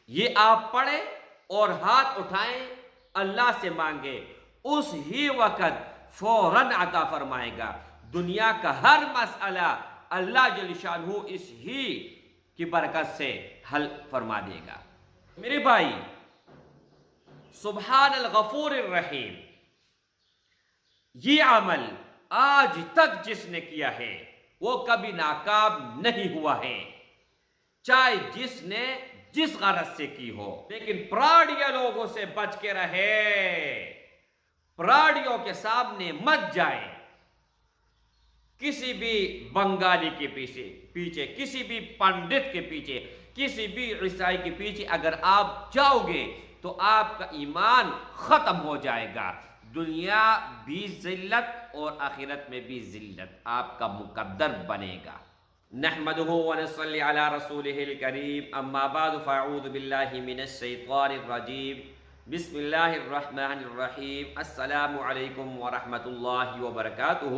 یہ آپ پڑھیں اور ہاتھ اٹھائیں، اللہ سے مانگے، اس ہی وقت فوراً عطا فرمائے گا۔ دنیا کا ہر مسئلہ اللہ جل شانہ اس ہی کی برکت سے حل فرما دے گا۔ میرے بھائی، سبحان الغفور الرحیم، یہ عمل آج تک جس نے کیا ہے وہ کبھی ناکام نہیں ہوا ہے، چاہے جس نے جس غرض سے کی ہو۔ لیکن پراڑیا لوگوں سے بچ کے رہے، پراڑیوں کے سامنے مت جائیں، کسی بھی بنگالی کے پیچھے، کسی بھی پنڈت کے پیچھے، کسی بھی عیسائی کے پیچھے اگر آپ جاؤ گے تو آپ کا ایمان ختم ہو جائے گا، دنیا بھی ذلت اور آخرت میں بھی ذلت آپ کا مقدر بنے گا۔ نحمدہ ونصلی علی رسولہ الکریم، اما بعد فاعوذ باللہ من الشیطان الرجیم، بسم اللہ الرحمن الرحیم۔ السلام علیکم ورحمۃ اللہ وبرکاتہ۔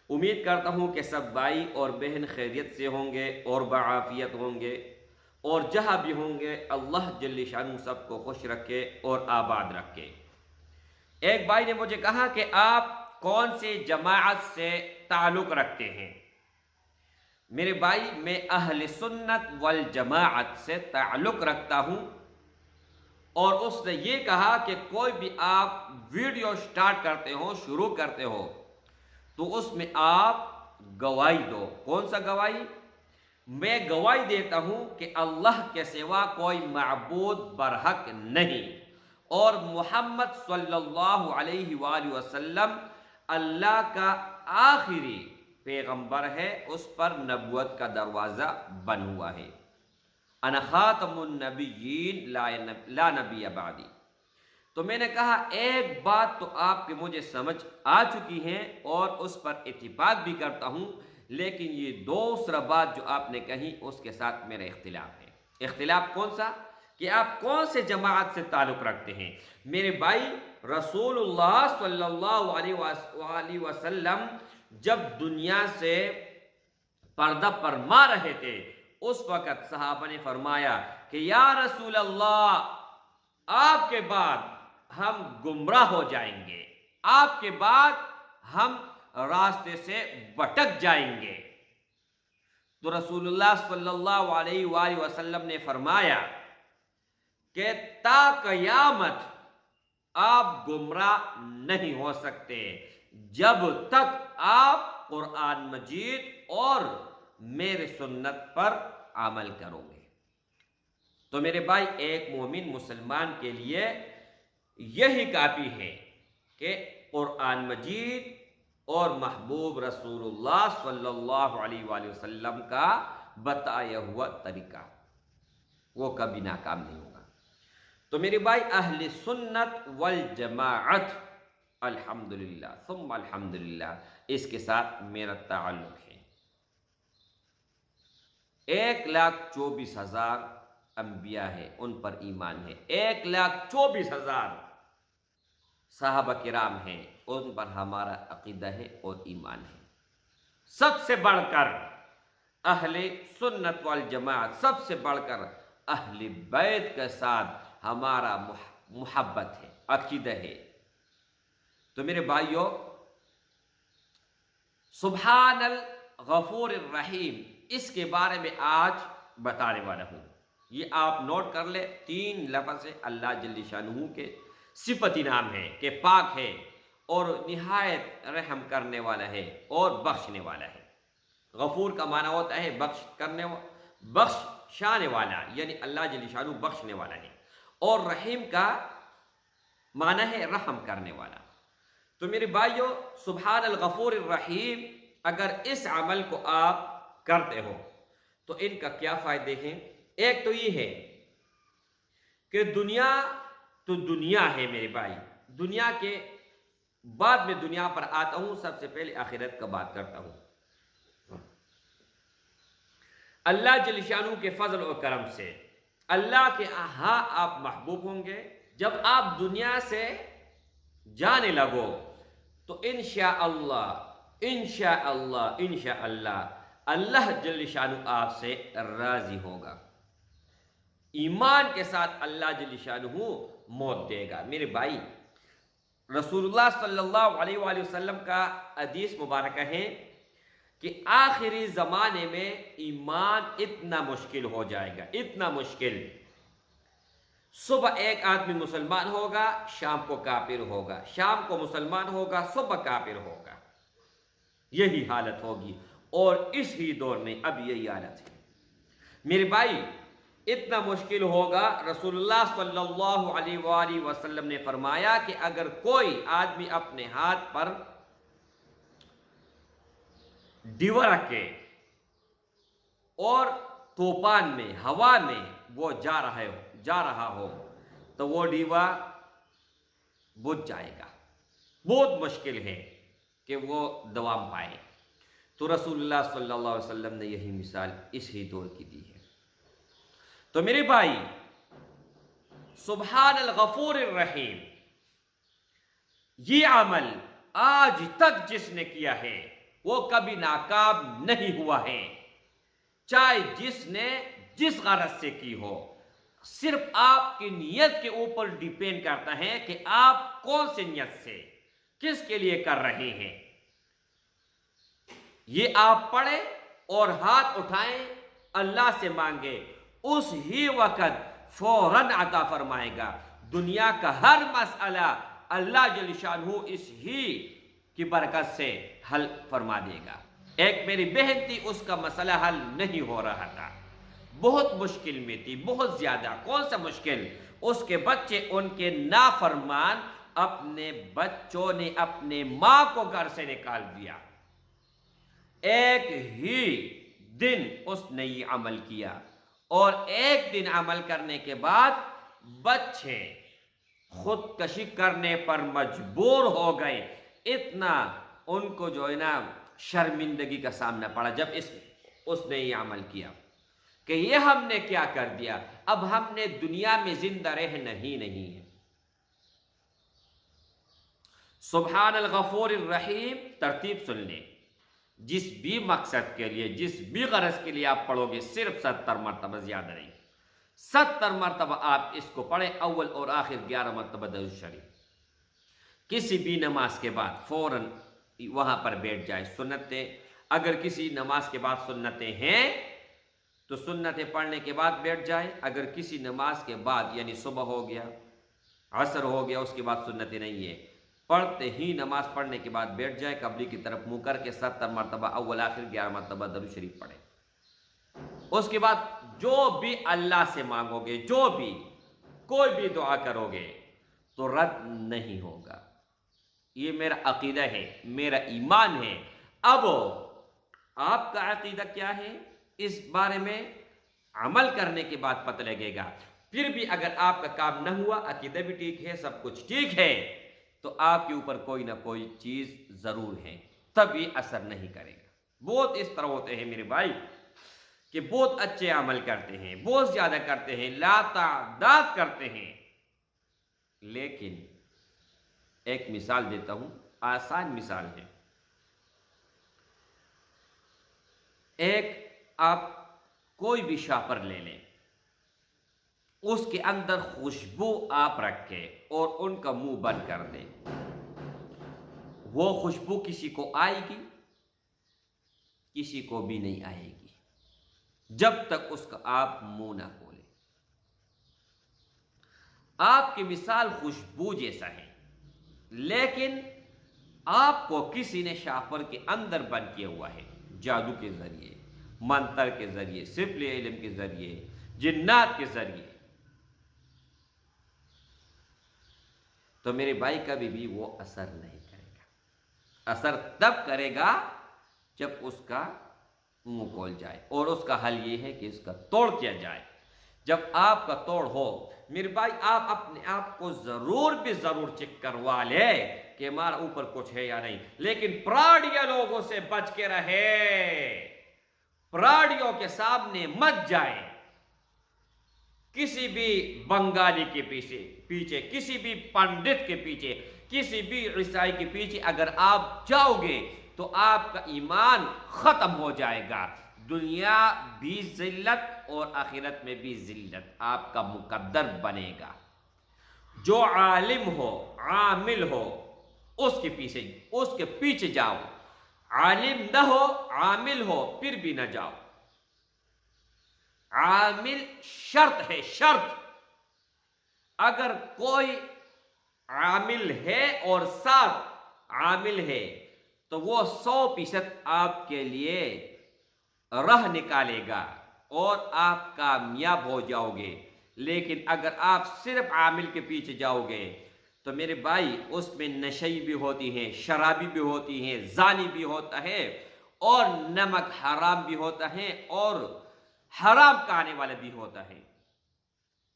امید کرتا ہوں کہ سب بھائی اور بہن خیریت سے ہوں گے اور بعافیت ہوں گے، اور جہاں بھی ہوں گے اللہ جل شانہ سب کو خوش رکھے اور آباد رکھے۔ ایک بھائی نے مجھے کہا کہ آپ کون سی جماعت سے تعلق رکھتے ہیں؟ میرے بھائی، میں اہل سنت والجماعت سے تعلق رکھتا ہوں، اور اس نے یہ کہا کہ کوئی بھی آپ ویڈیو سٹارٹ کرتے ہو، شروع کرتے ہو، تو اس میں آپ گواہی دو۔ کون سا گواہی؟ میں گواہی دیتا ہوں کہ اللہ کے سوا کوئی معبود برحق نہیں، اور محمد صلی اللہ علیہ وآلہ وسلم اللہ کا آخری پیغمبر ہے، اس پر نبوت کا دروازہ بن ہوا ہے۔ انا خاتم النبیین لا نبی بعدی۔ تو میں نے کہا ایک بات تو آپ کے مجھے سمجھ آ چکی ہیں اور اس پر اتفاق بھی کرتا ہوں، لیکن یہ دوسرا بات جو آپ نے کہی اس کے ساتھ میرا اختلاف ہے۔ اختلاف کون سا؟ کہ آپ کون سے جماعت سے تعلق رکھتے ہیں؟ میرے بھائی، رسول اللہ صلی اللہ علیہ وسلم جب دنیا سے پردہ فرما رہے تھے، اس وقت صحابہ نے فرمایا کہ یا رسول اللہ، آپ کے بعد ہم گمراہ ہو جائیں گے، آپ کے بعد ہم راستے سے بھٹک جائیں گے۔ تو رسول اللہ صلی اللہ علیہ وآلہ وسلم نے فرمایا کہ تا قیامت آپ گمراہ نہیں ہو سکتے جب تک آپ قرآن مجید اور میرے سنت پر عمل کرو گے۔ تو میرے بھائی، ایک مومن مسلمان کے لیے یہی کافی ہے کہ قرآن مجید اور محبوب رسول اللہ صلی اللہ علیہ وآلہ وسلم کا بتایا ہوا طریقہ وہ کبھی ناکام نہیں ہوگا۔ تو میرے بھائی، اہل سنت والجماعت الحمدللہ ثم الحمدللہ، اس کے ساتھ میرا تعلق ہے۔ 1,24,000 انبیاء ہے، ان پر ایمان ہے۔ 1,24,000 صحابہ کرام ہیں، ان پر ہمارا عقیدہ ہے اور ایمان ہے۔ سب سے بڑھ کر اہل سنت والجماعت، سب سے بڑھ کر اہل بیت کے ساتھ ہمارا محبت ہے، عقیدہ ہے۔ تو میرے بھائیوں، سبحان الغفور الرحیم، اس کے بارے میں آج بتانے والا ہوں۔ یہ آپ نوٹ کر لیں، 3 لفظ ہے اللہ جل شانہ کے صفتی نام ہے کہ پاک ہے اور نہایت رحم کرنے والا ہے اور بخشنے والا ہے۔ غفور کا معنی ہوتا ہے بخشانے والا، یعنی اللہ جل شانہ بخشنے والا ہے، اور رحیم کا معنی ہے رحم کرنے والا۔ تو میرے بھائیوں، سبحان الغفور الرحیم، اگر اس عمل کو آپ کرتے ہو تو ان کا کیا فائدے ہیں؟ ایک تو یہ ہے کہ دنیا تو دنیا ہے میرے بھائی، دنیا کے بعد میں دنیا پر آتا ہوں، سب سے پہلے آخرت کا بات کرتا ہوں۔ اللہ جل شانہ کے فضل و کرم سے اللہ کے ہاں آپ محبوب ہوں گے۔ جب آپ دنیا سے جانے لگو تو انشاءاللہ اللہ اللہ جل شانہ آپ سے راضی ہوگا۔ ایمان کے ساتھ اللہ جل شانہ موت دے گا۔ میرے بھائی، رسول اللہ صلی اللہ علیہ وآلہ وسلم کا حدیث مبارکہ ہے کہ آخری زمانے میں ایمان اتنا مشکل ہو جائے گا، اتنا مشکل، صبح ایک آدمی مسلمان ہوگا، شام کو کافر ہوگا، شام کو مسلمان ہوگا، صبح کافر ہوگا، یہی حالت ہوگی، اور اس ہی دور میں اب یہی حالت ہے۔ میرے بھائی، اتنا مشکل ہوگا، رسول اللہ صلی اللہ علیہ وآلہ وسلم نے فرمایا کہ اگر کوئی آدمی اپنے ہاتھ پر ڈیوا رکھے اور طوفان میں، ہوا میں وہ جا رہا ہو تو وہ ڈیوا بجھ جائے گا، بہت مشکل ہے کہ وہ دوام پائے۔ تو رسول اللہ صلی اللہ علیہ وسلم نے یہی مثال اس ہی دور کی دی ہے۔ تو میرے بھائی، سبحان الغفور الرحیم، یہ عمل آج تک جس نے کیا ہے وہ کبھی ناکام نہیں ہوا ہے، چاہے جس نے جس غرض سے کی ہو۔ صرف آپ کی نیت کے اوپر ڈیپینڈ کرتا ہے کہ آپ کون سی نیت سے، کس کے لیے کر رہے ہیں۔ یہ آپ پڑھیں اور ہاتھ اٹھائیں، اللہ سے مانگے، اس ہی وقت فوراً عطا فرمائے گا۔ دنیا کا ہر مسئلہ اللہ جل شانہ اس ہی کی برکت سے حل فرما دے گا۔ ایک میری بہن تھی، اس کا مسئلہ حل نہیں ہو رہا تھا، بہت مشکل میں تھی، بہت زیادہ۔ کون سا مشکل؟ اس کے بچے ان کے نافرمان، اپنے بچوں نے اپنے ماں کو گھر سے نکال دیا۔ ایک ہی دن اس نے یہ عمل کیا، اور ایک دن عمل کرنے کے بعد بچے خودکشی کرنے پر مجبور ہو گئے۔ اتنا ان کو جو ہے نا شرمندگی کا سامنا پڑا جب اس نے یہ عمل کیا کہ یہ ہم نے کیا کر دیا، اب ہم نے دنیا میں زندہ رہنا ہی نہیں ہے۔ سبحان الغفور الرحیم، ترتیب سن لیں۔ جس بھی مقصد کے لیے، جس بھی غرض کے لیے آپ پڑھو گے، صرف 70 مرتبہ، زیادہ نہیں، 70 مرتبہ آپ اس کو پڑھیں، اول اور آخر 11 مرتبہ درود شریف۔ کسی بھی نماز کے بعد فوراً وہاں پر بیٹھ جائے۔ سنتیں، اگر کسی نماز کے بعد سنتیں ہیں تو سنتیں پڑھنے کے بعد بیٹھ جائے۔ اگر کسی نماز کے بعد، یعنی صبح ہو گیا، عصر ہو گیا، اس کے بعد سنتیں نہیں ہے، پڑھتے ہی نماز پڑھنے کے بعد بیٹھ جائے، قبلے کی طرف منہ کر کے 70 مرتبہ اول آخر 11 مرتبہ درود شریف پڑھے۔ اس کے بعد جو بھی اللہ سے مانگو گے، جو بھی کوئی بھی دعا کرو گے تو رد نہیں ہوگا۔ یہ میرا عقیدہ ہے، میرا ایمان ہے۔ اب آپ کا عقیدہ کیا ہے اس بارے میں عمل کرنے کے بعد پتہ لگے گا۔ پھر بھی اگر آپ کا کام نہ ہوا، عقیدہ بھی ٹھیک ہے، سب کچھ ٹھیک ہے، تو آپ کے اوپر کوئی نہ کوئی چیز ضرور ہے، تب یہ اثر نہیں کرے گا۔ بہت اس طرح ہوتے ہیں میرے بھائی کہ بہت اچھے عمل کرتے ہیں، بہت زیادہ کرتے ہیں، لا تعداد کرتے ہیں، لیکن ایک مثال دیتا ہوں، آسان مثال ہے۔ ایک آپ کوئی بھی شاپر لے لیں، اس کے اندر خوشبو آپ رکھیں اور ان کا منہ بند کر دیں، وہ خوشبو کسی کو آئے گی؟ کسی کو بھی نہیں آئے گی جب تک اس کا آپ منہ نہ کھولیں۔ آپ کی مثال خوشبو جیسا ہے، لیکن آپ کو کسی نے شاپر کے اندر بند کیا ہوا ہے، جادو کے ذریعے، منتر کے ذریعے، سفل علم کے ذریعے، جنات کے ذریعے۔ تو میرے بھائی کبھی بھی وہ اثر نہیں کرے گا۔ اثر تب کرے گا جب اس کا منہ کھول جائے، اور اس کا حل یہ ہے کہ اس کا توڑ کیا جائے۔ جب آپ کا توڑ ہو میرے بھائی، آپ اپنے آپ کو ضرور چیک کروا لے کہ ہمارا اوپر کچھ ہے یا نہیں، لیکن پراڑیا لوگوں سے بچ کے رہے، پراڑیوں کے سامنے مت جائے۔ کسی بھی بنگالی کے پیچھے، کسی بھی پنڈت کے پیچھے، کسی بھی عیسائی کے پیچھے اگر آپ جاؤ گے تو آپ کا ایمان ختم ہو جائے گا۔ دنیا بھی ذلت اور آخرت میں بھی ذلت آپ کا مقدر بنے گا۔ جو عالم ہو، عامل ہو، اس کے پیچھے جاؤ، عالم نہ ہو، عامل ہو، پھر بھی نہ جاؤ۔ عامل شرط ہے، شرط۔ اگر کوئی عامل ہے اور ساتھ عامل ہے تو وہ 100% آپ کے لیے راہ نکالے گا اور آپ کامیاب ہو جاؤ گے۔ لیکن اگر آپ صرف عامل کے پیچھے جاؤ گے تو میرے بھائی اس میں نشئی بھی ہوتی ہیں، شرابی بھی ہوتی ہیں، زانی بھی ہوتا ہے، اور نمک حرام بھی ہوتا ہے، اور حرام کھانے والا بھی ہوتا ہے۔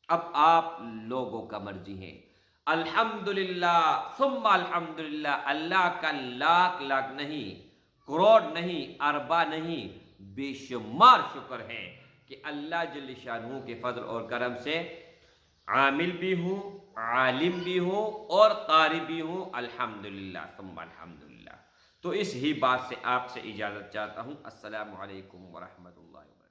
اب آپ لوگوں کا مرضی ہے۔ الحمدللہ ثم الحمدللہ، اللہ کا لاکھ لاکھ نہیں، کروڑ نہیں، اربا نہیں، بے شمار شکر ہے کہ اللہ جل شانہ کے فضل اور کرم سے عامل بھی ہوں، عالم بھی ہوں، اور قاری بھی ہوں، الحمدللہ ثم الحمدللہ۔ تو اس ہی بات سے آپ سے اجازت چاہتا ہوں۔ السلام علیکم ورحمۃ اللہ وبرکاتہ۔